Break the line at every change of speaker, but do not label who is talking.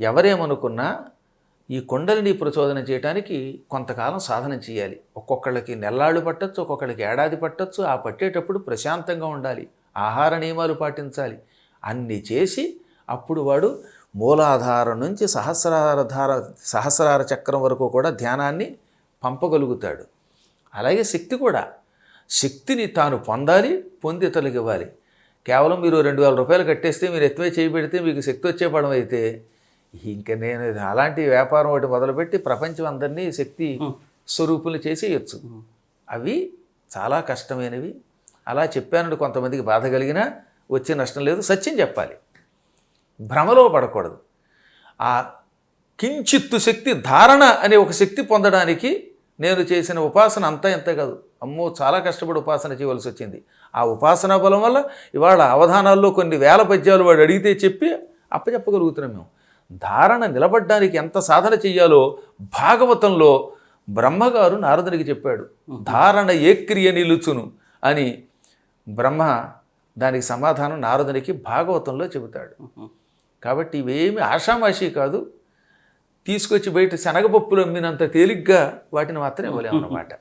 ఎవరేమనుకున్నా ఈ కుండలిని ప్రచోదనం చేయడానికి కొంతకాలం సాధన చేయాలి. ఒక్కొక్కళ్ళకి నెల్లాళ్ళు పట్టచ్చు, ఒక్కొక్కళ్ళకి ఏడాది పట్టచ్చు. ఆ పట్టేటప్పుడు ప్రశాంతంగా ఉండాలి, ఆహార నియమాలు పాటించాలి. అన్నీ చేసి అప్పుడు వాడు మూలాధారం నుంచి సహస్రార చక్రం వరకు కూడా ధ్యానాన్ని పంపగలుగుతాడు. అలాగే శక్తి కూడా, శక్తిని తాను పొందాలి, పొంది ఇతరులకు ఇవ్వాలి. కేవలం మీరు 2000 రూపాయలు కట్టేస్తే మీరు ఎత్తువే చేయబెడితే మీకు శక్తి వచ్చే పడం అయితే ఇంకా నేను అలాంటి వ్యాపారం ఒకటి మొదలుపెట్టి ప్రపంచం అందరినీ శక్తి స్వరూపులు చేసేయచ్చు. అవి చాలా కష్టమైనవి. అలా చెప్పానంటే కొంతమందికి బాధ కలిగినా వచ్చే నష్టం లేదు. సత్యం చెప్పాలి, భ్రమలో పడకూడదు. ఆ కించిత్తు శక్తి ధారణ అనే ఒక శక్తి పొందడానికి నేను చేసిన ఉపాసన అంతా ఎంత కాదు, అమ్మో చాలా కష్టపడి ఉపాసన చేయవలసి వచ్చింది. ఆ ఉపాసనా బలం వల్ల ఇవాళ అవధానాల్లో కొన్ని వేల పద్యాలు వాడు అడిగితే చెప్పి అప్పచెప్పగలుగుతున్నాం మేము. ధారణ నిలబడ్డానికి ఎంత సాధన చెయ్యాలో భాగవతంలో బ్రహ్మగారు నారదునికి చెప్పాడు. ధారణ ఏ క్రియ నిలుచును అని బ్రహ్మ దానికి సమాధానం నారదునికి భాగవతంలో చెబుతాడు. కాబట్టి ఇవేమి ఆషామాషి కాదు, తీసుకొచ్చి బయట శనగపప్పులు అమ్మినంత తేలిగ్గా వాటిని మాత్రం ఇవ్వలేమన్నమాట.